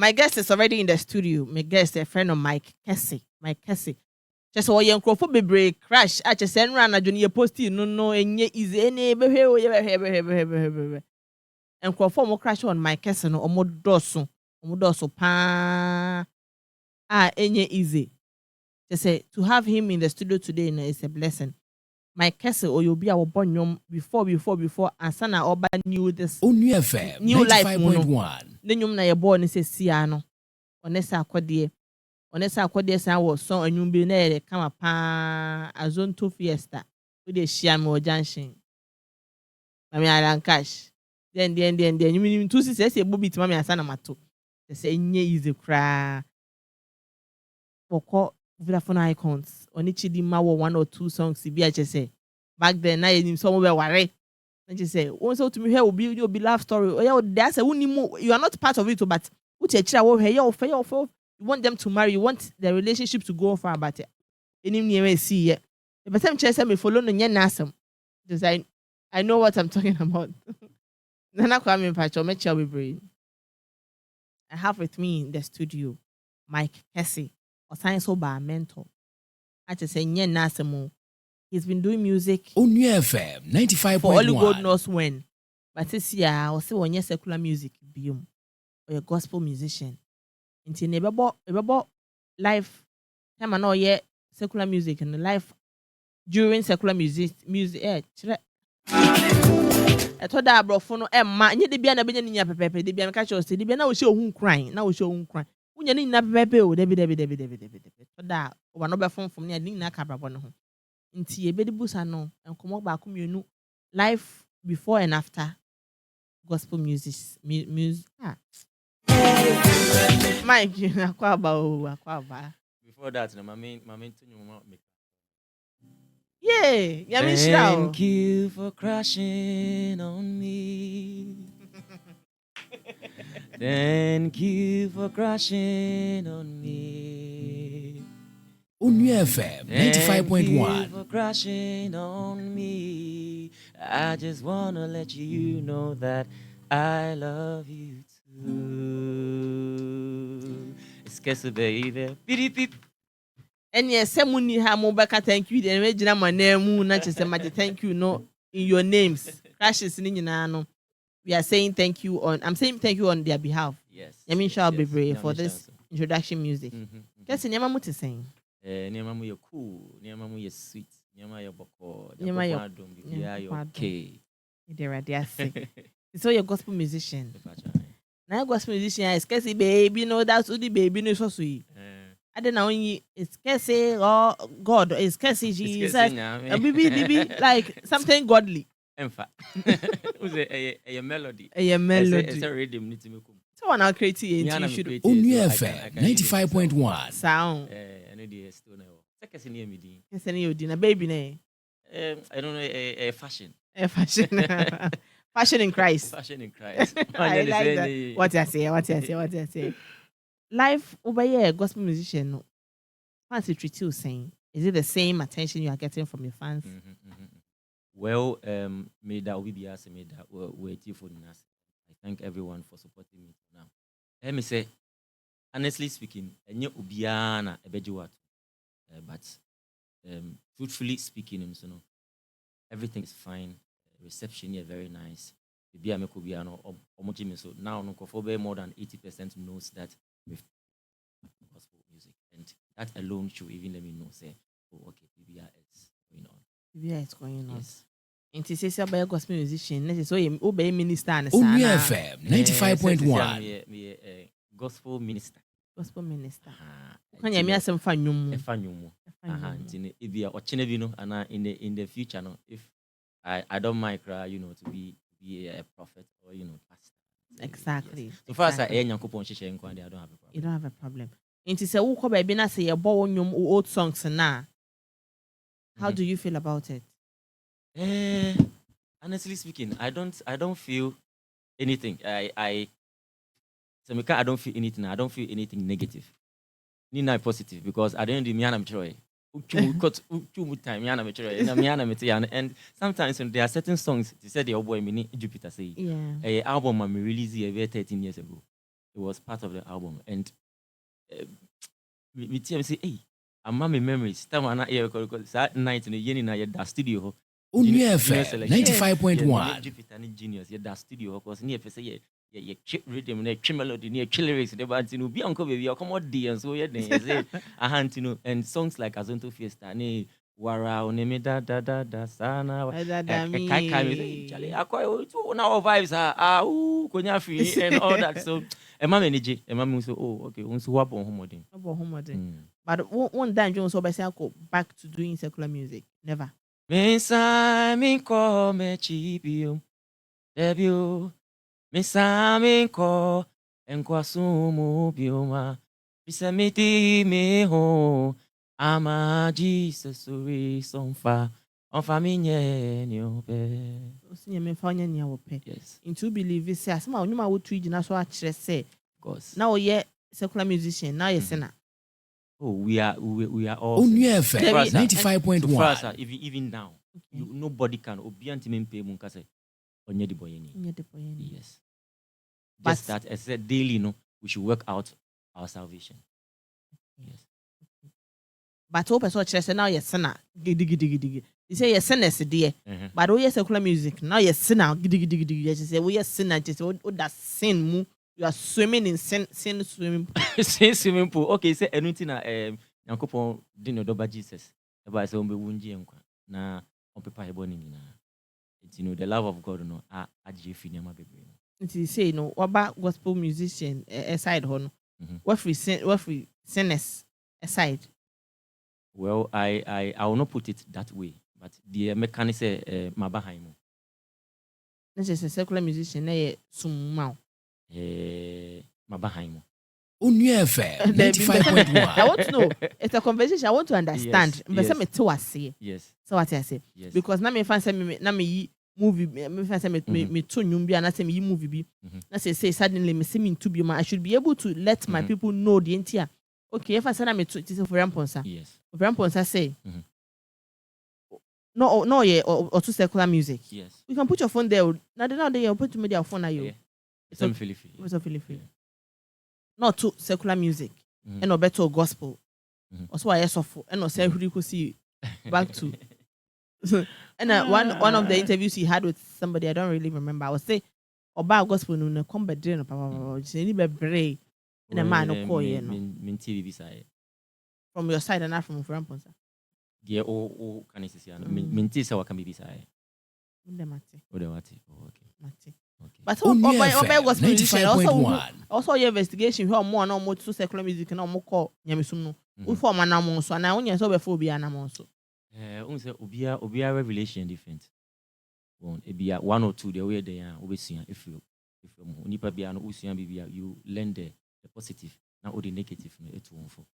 My guest is already in the studio. My guest, a friend of Mike Kesse. Mike Kesse. Just all young crop be break crash. I just send run a junior posting. No, and yet is any behavior. And crop more crash on Mike Kesse no more dosso. Omodoso pa. Any easy. Just say to have him in the studio today is a blessing. Mike Kesse or you'll be our born before and sana oba knew this Onua FM new life 95.1. Then you na your born is a siano. Onesa akwadie san wo son anwum bi na ye kama pa azonto fiesta. We dey share me o junction. Mami Alan Cash. Then you mean two say bobi ti mami asana mato. Say nye easy kra. Boko Vodafone icons. Oni chidi ma wo 1 or 2 songs bi a say. Back then na you some we worry. And you say, "One so to me here will be love story." Oh yeah, that's a you are not part of it, but you want them to marry, you want the relationship to go far, but any near see it. But some chess me follow no nasum. Because I know what I'm talking about. Nana Kwame Pacho, make sure we brain. I have with me in the studio Mike Kesse, or science over mentor. I just say nye nasum. He's been doing music Onua FM 95.1. for only God knows when. But this year, I'll say when you're secular music, biom, or a gospel musician. Until never life time and all yet secular music and life during secular music I told that bro for no Emma, you the biana be in pepe, the biana catch us, the biana will show whom crying, now will show whom crying. When you need na pepe, Debbie. That one over phone from near Nina Cabra one home. Until ye bedi busa no and come back you life before and after gospel music. Mike, akwaba. Before that, my main make. Yeah, Thank you for crashing on me. Thank you for crashing on me. Onua FM 95.1. Thank you for crashing on me. I just wanna let you know that I love you too. It's Kesse, baby. Beep beep. And yes, someone ha mobaka thank you. Then we jina my name na chese maji thank you no in your names. Crashes ni nyina no. We are saying thank you on. I'm saying thank you on their behalf. Yes. Yamin shall be brave for this introduction music. Kesse nyama muti saying. Niema mu ye cool, niema mu ye sweet, niema ye boko, Niema ye adum, bibia ye okay. So you're a gospel musician. Now gospel musician is Kesse baby, no that's who the baby no so sweet. I don't know it's Kesse or God, it's Kesse Jesus. Baby like something godly. Emfa. Who's a melody. A melody. It's a rhythm need to make. So one I'll create it into you should Onua FM 95.1. sound. I know the still now. Kesse near me din. Kesse ni odi na baby ne. I don't know a fashion. A fashion. Fashion in Christ. Fashion in Christ. I like that. What I say. Life over here, gospel musician. No. Fancy treat you saying. Is it the same attention you are getting from your fans? Well, made that we be asked, made that we're for us. I thank everyone for supporting me now. Let me say, honestly speaking, ubiana ebejuat, but truthfully speaking, so no, everything is fine. Reception is very nice. The biano so now no more than 80% knows that with gospel music, and that alone should even let me know say, oh okay, PBR is going on. PBR is going on. Yes. Inti sesi abaya gospel musician. Nese so ye obey minister and Onua FM 95.1. Me gospel minister. Gospel minister. Can you me asem fa nwum? Fa nwum. Ntine ebia ochene bi no ana in the future no if I don't mind to be a prophet or pastor. Exactly. Yes. So far as I Nyankopon hyehyɛ nkwa I don't have a problem. You don't have a problem. Inti se wo ko ba bi na se ye bo nwum old songs na. How do you feel about it? Honestly speaking, I don't feel anything. I don't feel anything. I don't feel anything negative. Nina positive because I don't do me and joy. And sometimes there are certain songs. They said the boy mini Jupiter say, album I released here 13 years ago. It was part of the album. And me say, hey, I'm my memories. Time I not here because that night in the year in the studio. Onua FM 95.1. Jupiter Genius, yeah, that studio because near say yeah, chip rhythm, chip melody, near chill lyrics, the band, you know, be uncle baby, come on, and so yeah, say a hand, you know, and songs like Azonto Fiesta, ne Wara, oneme da sana. Charlie, I quite now vibes are konya free and all that. So, and my energy, and my so okay, so what on home. But one time Jones so I go back to doing secular music. Never. Mensa min ko me chibio debut mensa min ko enkwasumu bioma bisamiti me ho ama Jesus uri sonfa onfa minye ni ope osinye me fa nya ni awope. Yes. Into believe say asema onuma wo tu gina so a kire say. Of course. Now ye secular musician, now ye sinner. Oh, we are all Onua FM 95.1. for us, even now, nobody can obianti mempe munkase onye di boyeni. Yes. But Just that as said daily, no, we should work out our salvation. Yes. but open so kire say now ye sinner. Gidi. You say ye sinner se dey. But we secular music, now ye sinner gidi. You say we ye sinner just that sin mu. You are swimming in sin swimming pool. Swimming pool. Okay, say anything na Yankopon dino doba Jesus. Eba say ombe wunji enkwa. Na ompepa hebo ni nyina. You know the love of God no aje fi nyama bebre. It say no waba gospel musician aside ho no. What free sinners aside. Well, I will not put it that way, but the mechanic say mabahaimo. This is a secular musician na summa. Mabahaimo. Onua FM 95.1. I want to know. It's a conversation. I want to understand. Yes. So what I say. Yes. Because na me fan say me movie me fan say me to nyum bi na say me movie bi. Na say suddenly me see me to be I should be able to let my people know the entire. Okay, if I say na me to this for Ramponsa. Yes. Ramponsa say. No, yeah, or to secular music. Yes. You can put your phone there. Now they put to me their phone na you. Yeah. It's a Philly. Not to secular music. And no better gospel. Also I suffer and no say who could see back to. And one of the interviews he had with somebody I don't really remember. I was say about gospel no come be no papa. Say ni be brave. And a man no call you no. From your side and not from Ramponsa. Yeah, oh, can you see? Minti sa wakami bisai. Mate. Okay. Okay. But Onua FM gospel musician 95.1. also your investigation who more no more to secular music no more call nyamesum no. We form anamon so na wonya so be for obi anamon so. Say obia revelation different. One ebia one or two the way they are obesua if you nipa bia no usua bibia you learn the positive na o the negative no etu wonfo.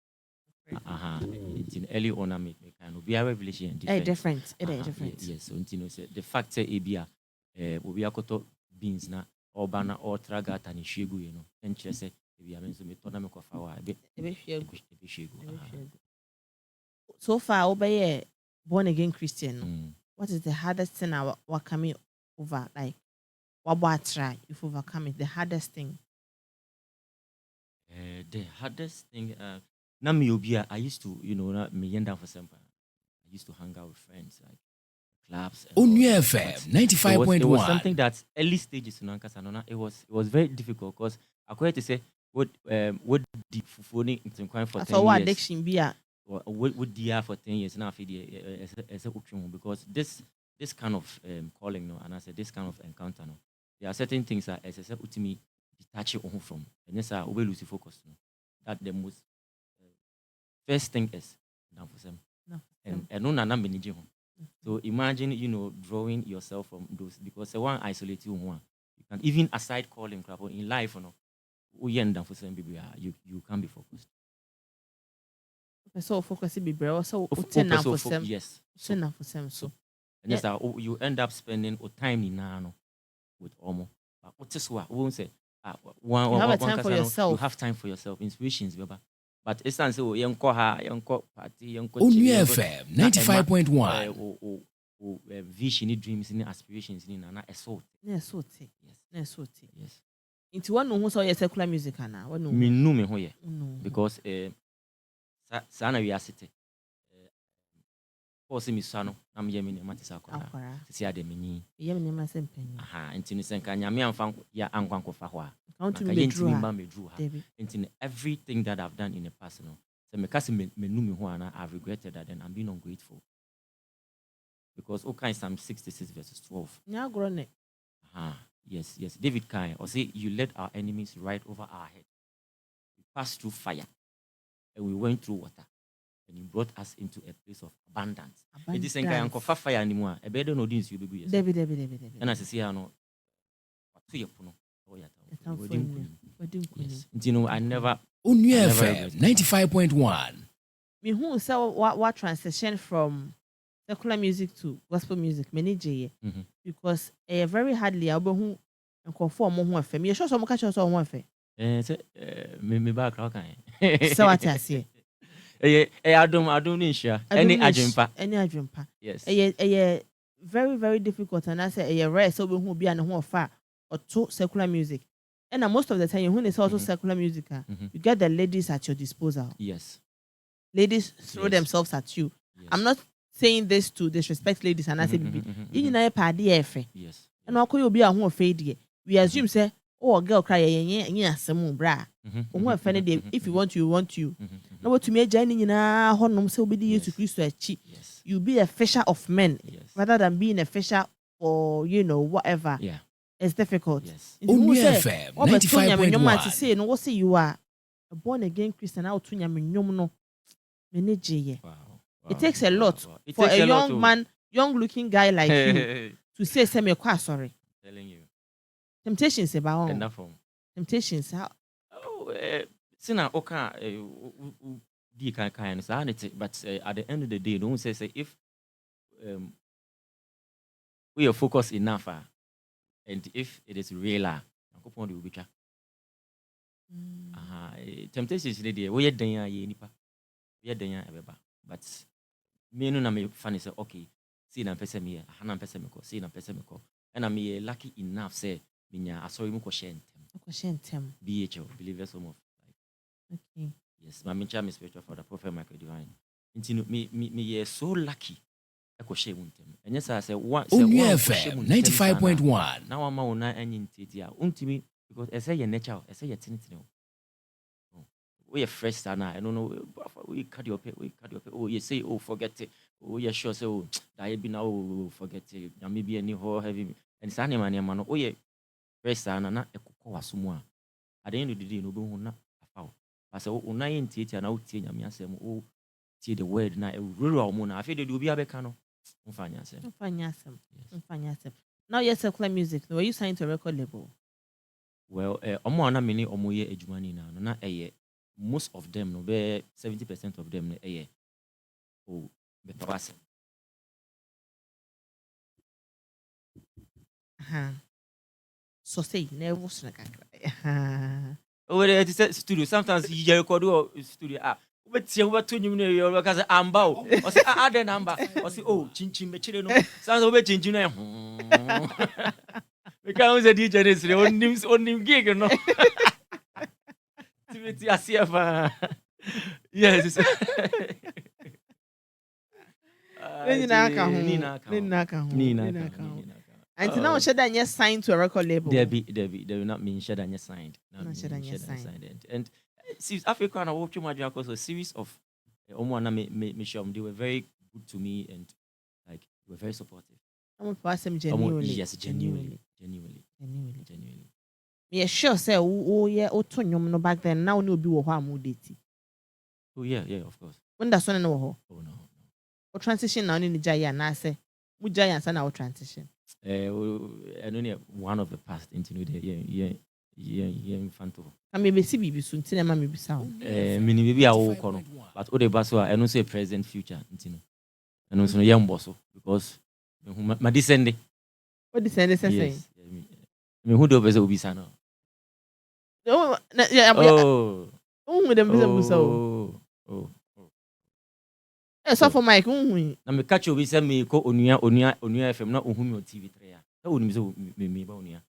Early on I make kind of obia revelation different. It is different. Yes, so say the fact say ebia obia koto beans na obana or tragata ni shegu you know enche say ebia menso me tona me kwafa wa ebe shegu. So far obey born again Christian. What is the hardest thing we're coming over? Like, what try if overcome it? The hardest thing. The hardest thing. I used to, me yen down for sample. I used to hang out with friends, like clubs. Onua FM 95.1. It was something that early stages in Ankasa. It was very difficult because I quite to say what the phone into crime for 10 years. So what addiction be a? What DR for 10 years now as a because this kind of calling no and I said this kind of encounter no there are certain things that as a ultimately detach on from and yes I will lose focus no that the most first thing is now for them and no na manage so imagine drawing yourself from those because the one isolate you can even aside calling crap in life you can't be focused. So focus be brave. So yes. So and yes, you end up spending time in with almost. But what is what won't say? You have time for yourself. You have time for yourself. Inspirations, but it's not so young party, young Onua FM 95.1. Vision, dreams, aspirations, assault. Yes. Yes. Into one who saw your secular music now. Me no me ho ye. No. Because sana we asete. Force me sano na me yemi ne matisa akora. Sisi ade menyi. Yemi ne ma sempenyi. Aha, enti no senka nyame amfa ya ankwanko fa ho a. Count to me bedru ha. Enti everything that I've done in the past no. So me kasi me no me ho ana, I've regretted that and I'm being ungrateful. Because okay Psalm 66 verses 12. Nya grone. Aha. Yes. David Kai or say you led our enemies right over our head. We passed through fire and we went through water. And you brought us into a place of abundance. It is saying for fire anymore. A better no dins you be good. David. And as I say, I know what to your puno. Yes. You know, I never. Onua FM 95.1. Me who say what transition from secular music to gospel music many J because very hardly I who and conform more FM. You show some catch us on one FM. Me back how can So what I say. Adwum nisha. Any Adwumpa. Yes. Very, very difficult and I say a rare so who be an home far or to secular music. And most of the time when it's also secular music, you get the ladies at your disposal. Yes. Ladies throw themselves at you. Yes. I'm not saying this to disrespect ladies and I say you know party efe. Yes. And I could be a home fade. We assume say oh girl cry some bra. If you want you. No what to me joining na honum say obedi you to Christ achi. You be a fisher of men rather than being a fisher for whatever. Yeah. It's difficult. Yes. Onua FM 95.1. Say no what say you are a born again Christian out to nyam no menege. Wow. It takes a lot for a young man, young looking guy like you to say me sorry. Telling you. Temptations about enough. Temptations how Sina oka di kan but at the end of the day don't say if we are focused enough and if it is real temptations dey we dan ya nipa we dan ya ebeba but me no na me fan say okay see na pese me na pese me ko see na pese me ko and I'm lucky enough say minya asori mu ko share ntem BHO believers home of life. Okay. Yes, my mentor is spiritual father, Prophet Mike Kesse. Me so lucky. I ko share ntem. And yes, I say one. Onua FM 95.1. Now I'm on any intitia. Untimi because I say your nature. I say your tinity. We are fresh sana. I don't know. We cut your pay. Oh, you say forget it. Oh, yeah, sure. So that be now forget it. There may be any whole heavy. And sana man. Oh yeah. Fresh sana na ekoko wasumwa. At the end of the day, no be na afaw. But say una yentitia na utie nyame asem o tie the word na ewura omo na afi de obi abeka no. Mfanya asem. Now you're secular music. Were you signed to a record label? Well, omo na mini omo ye adwuma ni na no na most of them no be 70% of them na oh better asem. So say never snaka. Oh, it is studio. Sometimes you record studio. But you what to you because amba. Or say add number. Or say chinchin mechire no. Sounds over chinchin no. Because the DJ is on him gig no. Timothy Asiafa. Yes. Nina. And now Shada just signed to a record label. There will not mean Shada just signed. And see Africa and I watch my because a series of Onua me show they were very good to me and like they were very supportive. I'm a genuinely. Yes, genuinely. Me sure say yeah Otonyom no back then now no be wo ho amudeti. Oh yeah, of course. When that's one no ho. Oh no. O transition now ni jaya na say mu jaya say na o transition. I don't know one of the past into the infanto. I may be CB soon, cinema may be sound. Mini maybe I will call, but all the basso, I don't say present future, and also young bosso because my descendant. What descendant say? Me who do bezo ubisano. Oh, yeah, with them so. Oh. So for Mike, na me catch you say me ko Onua FM na ohumi on TV3 a. Na woni me so me ba Onua.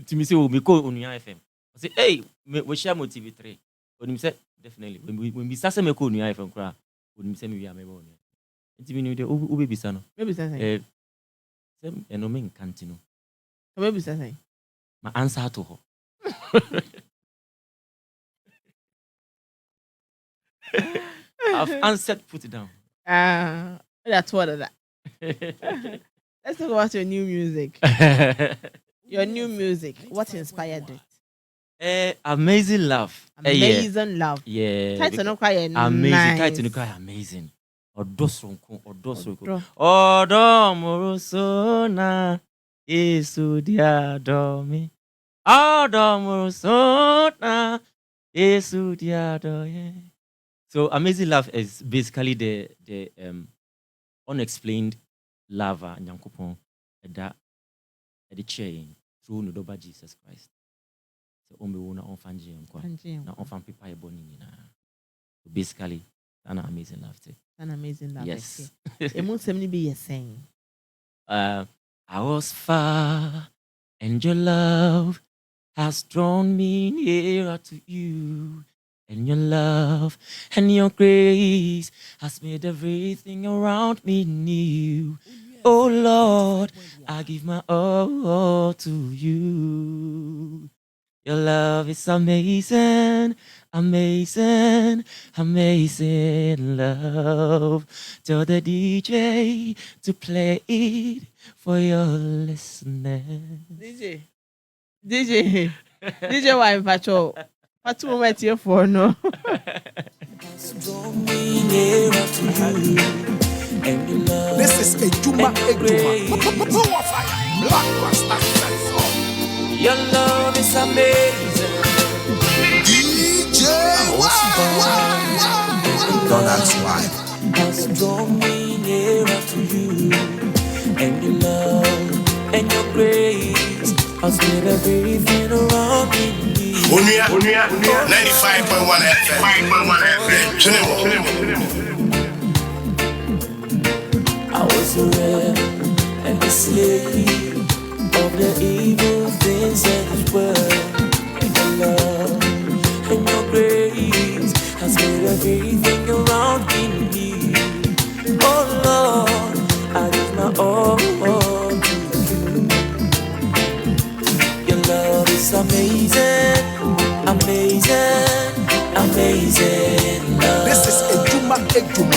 To me say, "Oh, me call Onua FM." I say, "Hey, we share my TV3." When him say, "Definitely." When we start say me call Onua FM, cry. When him say me we are me born. TV ni de o baby sana. Maybe say. No me nkantino. Maybe say. My answer to her. I've answered. Put it down. That's what of that. Let's talk about your new music. Your new music. What inspired it? Amazing love. Amazing love. Yeah. Title no cry amazing. Nice. Title no cry amazing. Odosronko. Odomorosona. Yesu diadomi. Odomorosona. Yesu diadoye. So amazing love is basically the unexplained love and Nyankopon that the chain through Nodoba Jesus Christ. So only na onfanji na onfan people e boni na. So basically an amazing love too. An amazing love. Yes. It must be you saying. I was far and your love has drawn me nearer to you. And your love and your grace has made everything around me new. Oh Lord, I give my all to you. Your love is amazing, amazing, amazing love. Tell the DJ to play it for your listeners. DJ, why patrol? What moment here for no? This is Adwuma Adwum. Your love is amazing. DJ Don't ask why. Has drawn me nearer to you, and your love and your grace has made everything around me. Onua 95.1 FM. I was a rebel and a slave of the evil things of this world. And your love and your grace has made everything around me new. Oh Lord, I give my all to you. Your love is amazing, amazing, amazing love. This is Adwuma Adwum.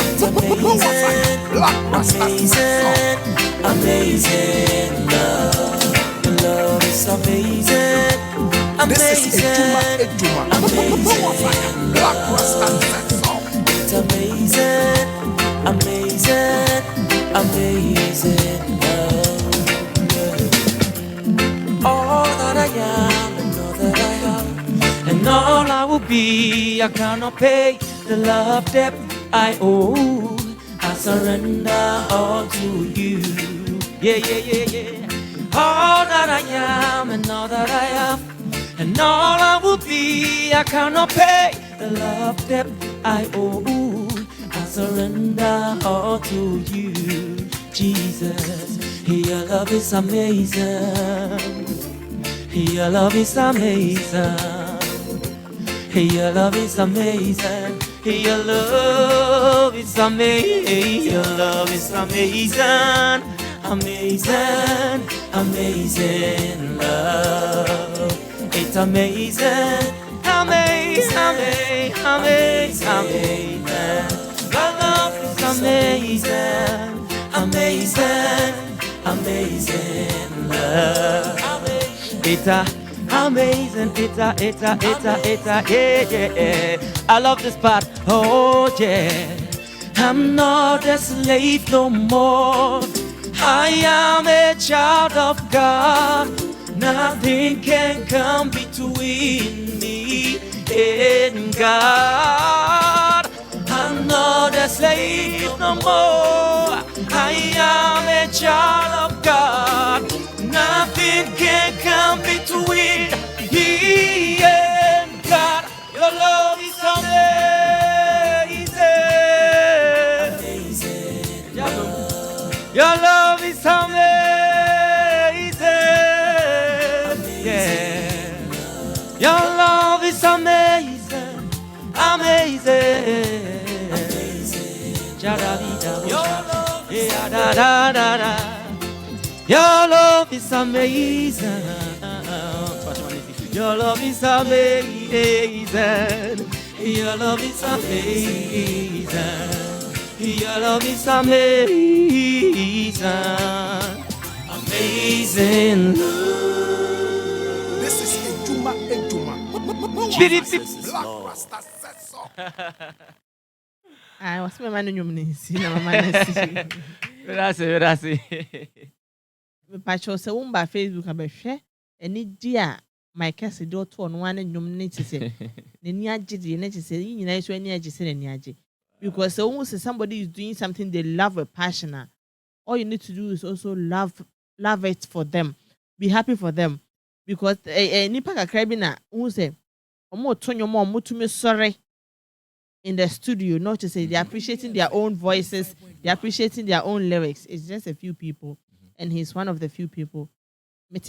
Amazing, amazing love. Your love is amazing, This is Adwuma amazing love. It's amazing, amazing, amazing love. Yeah. All that I am and all that I have and all I will be, I cannot pay the love debt I owe. I surrender all to you. Yeah. All that I am and all that I have and all I will be, I cannot pay the love debt I owe. I surrender all to you, Jesus. Your love is amazing. Your love is amazing. Your love is amazing. Your love is amazing. Your love is amazing. Amazing, amazing love. It's amazing, amazing, amazing. Your love is amazing, amazing, amazing love. It's amazing, yeah. I love this part, oh yeah. I'm not a slave no more. I am a child of God. Nothing can come between me and God. I'm not a slave no more. I am a child of God. Nothing can come between me and God. Your love is amazing. Your love is amazing. da da da. Your love is amazing. Your love is amazing. Your love is amazing. Your love is amazing. Amazing love. This is Adwuma Adwum. Black Rasta says so. I was my man in my man. That's it. Me patcho se wumba Facebook abehwe eni dia Mike Kesse do to no wan nnwom ne tise ne ni agide ne tise nyina so ani agise ne ni age because when somebody is doing something they love with passion, all you need to do is also love it for them, be happy for them, because nipa kakra bi na who say omo to nnwom omo tumi sorry in the studio, not to say they're appreciating their own voices, they're appreciating their own lyrics. It's just a few people, and he's one of the few people. And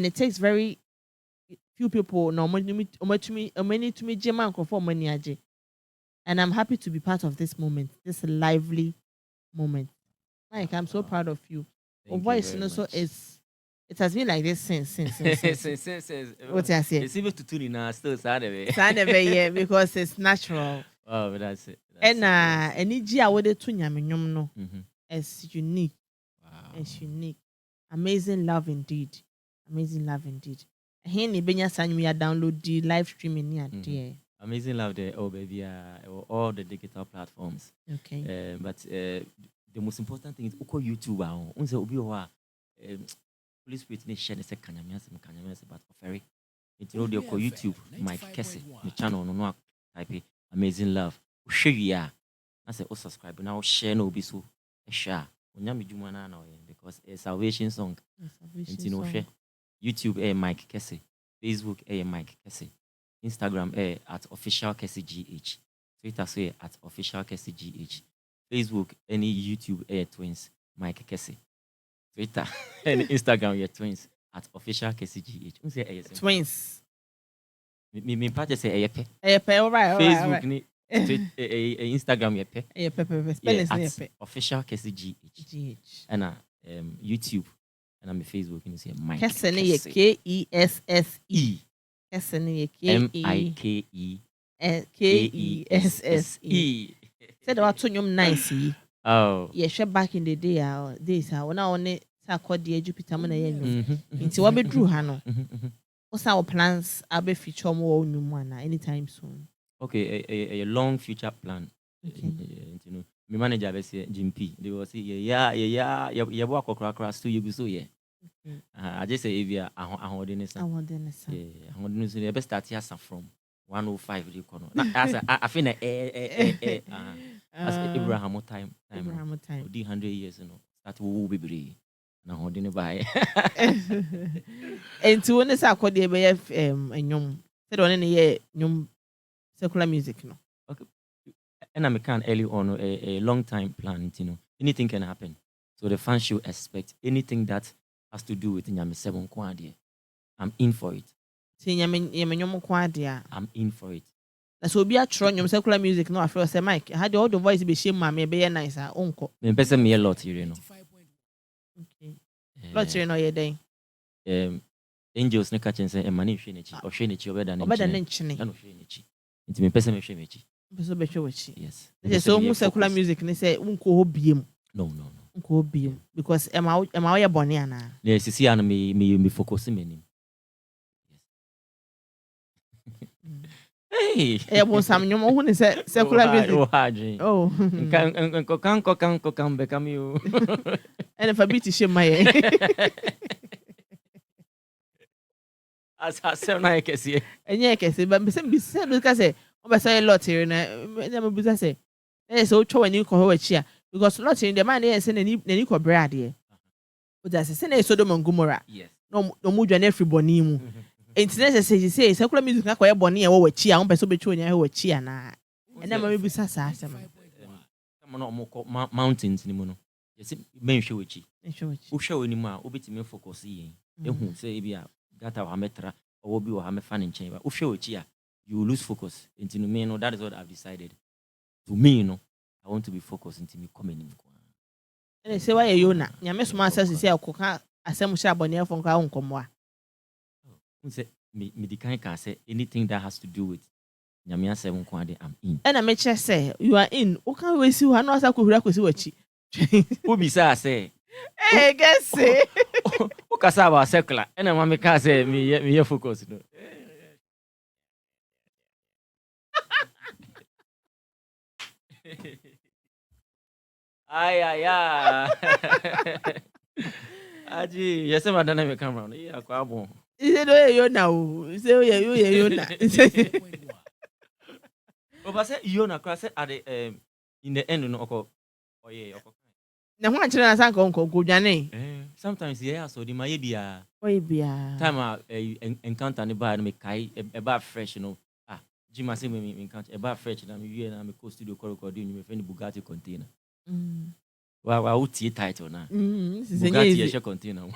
it takes very few people. No, and I'm happy to be part of this moment, this lively moment. Mike, I'm so proud of you. Your voice, so it has been like this since. What I say? It's even to tune in still sad yeah, because it's natural. Oh, but that's it. And any G would to no. It's unique. Wow. It's unique. Amazing love indeed. Amazing love indeed. Henny Benya San we are download the live streaming here. Amazing love there, oh baby, all the digital platforms. Okay. But the most important thing is YouTube. Unse obi ho Holy Spirit ne share the second kanyamias but offer it. You know the YouTube Mike Kesse, the channel no type Amazing Love. Share ya. I say subscribe now share no be so share. Onyame dwuma na na because a salvation song. You know share. YouTube Mike Kesse, Facebook Mike Kesse, Instagram at official Kesse GH, Twitter at official Kesse GH, Facebook any YouTube twins Mike Kesse, Twitter and Instagram twins at official Kesse GH. Twins. Me part say all right. Facebook ni Instagram at official Kesse GH. And YouTube. And I'm on Facebook and you say Mike Kesse. Kesse. Kesse Kesse. Said about to nice. Oh. Yeah, share back in the day days when I only called the Jupiter Mona into what be drew Hano. What's our plans? I'll be feature more new one anytime soon. Okay, a long future plan. Okay. You know, my manager will say Jim P. They will say, yeah, walk across to you so yeah. I just say if you are the best start here from 105 the corner. I feel as Abraham time. 100 years, you know. That will be brave. Now holding it by. And to honest, I called the ABF and said on any secular music, no. Okay. And I'm early on a long time plan, you know. Anything can happen. So the fans should expect anything that has to do with Nyame 7 Kwadia. I'm in for it. I'm in for it. So be a tron secular music, no, I feel say Mike. I had all the voice be shame, mammy, be nice, uncle. Me person me a lot, you know. Okay. Lot you know your day. Angels ne catch and say, "Emani shinichi or shinichi over than chini." No shinichi. It's me person me shinichi. Person be shinichi. Yes. So mu secular music ne say unko obiem. No. Unko obiem because am I ya boni ana. Yes, see ana me focus me. Hey. Bon sam nyom hu ne say secular music. Oh. Kan become you. And if I beat shame my as I na Kesse. Enye Kesse, but be said because say o be say lot here na me be say so twa wani ko ho achia because lot in the man dey say nani ko bra de. O da say na Sodom and Gomorrah. Yes. No mu dwane free boni mu. Enti say secular music na ko ye boni e wo achia, o be so be twa wani ho achia na. Ena ma be sa asem. Come on, mountains ni mu no. Yes, men hwe wachi. Wo hwe oni mu a obetime focus yin. Ehu say e bia gata wa metra or be or have fun in chamber. If you you lose focus. Into me, no, that is what I've decided. To me, you know, I want to be focused into me coming. And they say why you na? Nyame soma says say akoka asem hye abone fo nka onkomo a. Say me the kind can say anything that has to do with Nyame asem nko ade I'm in. And I make sure say you are in. O kan we si ho na asa ko hura ko si wachi. Who be say Hey, Kesse. o kasa ba secular and I make ka say me focus no. Ay. Aji, yes, I'm done my camera. Yeah, kwabo. He said, "Oh, you now." He said, "Oh, you now." But say you na class at the in the end no oko. Oh yeah, oko. Na ho ankyere na san ko dwane. Sometimes yeah, so the my bia. Oy bia. Time encounter the bar me kai a bar fresh no. Jima say me encounter a bar fresh na me wie na me co studio recording me friend Bugatti container. Wow, I would see title now. Bugatti a container.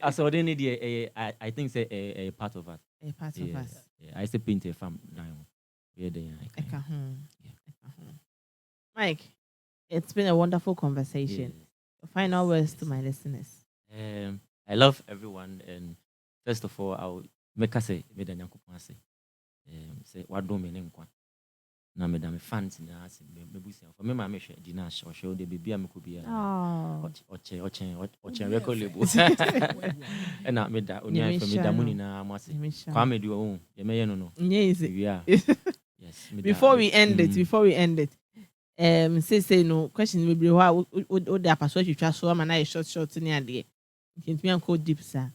I saw they need I think say a part of us. A part of us. Yeah, I say paint a farm now. Yeah, Mike, it's been a wonderful conversation. Yes. Final words to my listeners. I love everyone, and first of all, I'll make us say, me da nyankopon say wado me ne nkwa. Na me da me fans na ase me busia. For me ma me hwe dina show de bibia me ko bia. Ochen record label. And na me da onia for me da money na amase. Kwa me di o ye me ye no. Yes. Yes. Before we end it. Say no question we be how o da paso twitwa so ama na short ni ade. Ntimi anko deep sa.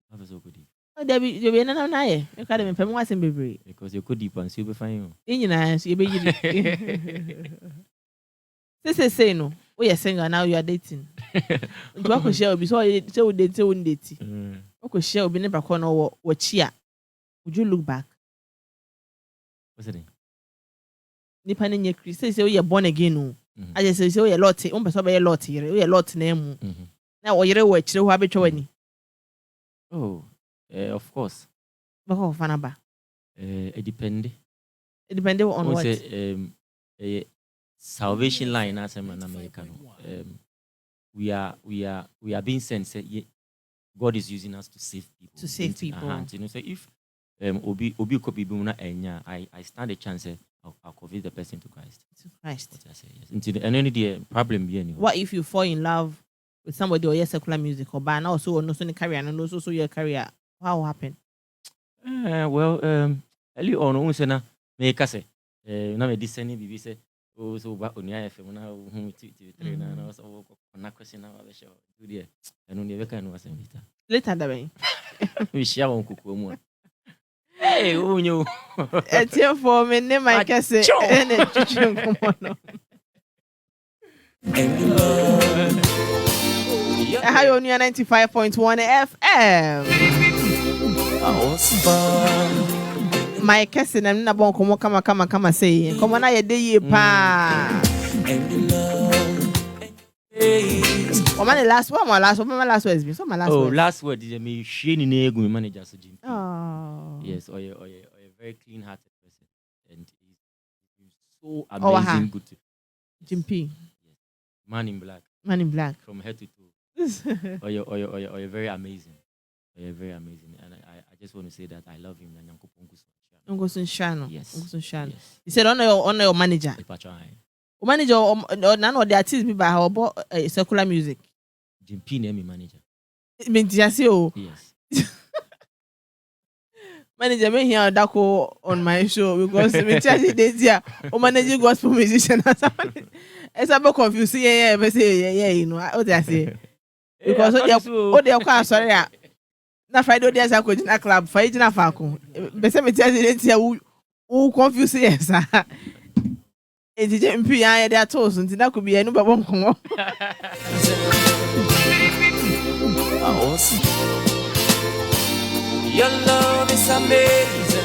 How so good deep? Oh, there be na ye. You ka dem pem wasem bebre. Because you go deep and see be fine. Nyina so you be yiri. Say no. Oh, you're single now you are dating. You go share obi so you say we date we date. O go share obi ne ba ko no wo chia. Would you look back? What's it? Nipa ne nye Christ say we are born again no. I just say we are lot. On person be lot here. We are lot na emu. Na wo yere wo akire ho abetwa wani. Oh, of course. But how fanaba? It depends. It depends on what. Say salvation line as an American. We are being sent. Say, God is using us to save people. To save people. You know, say if obi copy bimuna enya, I stand a chance. I'll convert the person to Christ. To Christ. What I say, yes. Until the end of the problem be anyway. What if you fall in love with somebody or your secular music or band also no so career and also your career? What will happen? Well, early on, we say na me Kesse. Na me discerning bibi say oh so ba Onua FM na hu TV3 na so na question na ba show. Do there. Enu ne be kan no asem later. Later da ben. We share on kuku mu. Hey, unyo. Etienne for me ne Mike Kesse ene chuchu nkomo no. Hi, Onua 95.1 FM. Mike Kesse na bon komo kama say. Komo na ye de ye pa. Oh, my last word is so my last word. Oh, last word is me shiny na egu manager so Jim. Oh. Yes, or a very clean-hearted person, and he's so amazing good to Jim P. Yes. Man in black. From head to toe. or you're very amazing. You're very amazing, and I just want to say that I love him. Yes. He said honor your manager. Manager or none of the artists be by how about secular music. Jim P name me manager. Yes. Manager me here dako on my show because me charge days here or managing gospel musician or something. It's a bit confusing. Yeah, say you know what I say. Because they are sorry. Na Friday days I go to club for it na fako. Be say me charge days here who confuse yes. And the MP ya dey toast until that could be a new babon komo. Your love is amazing.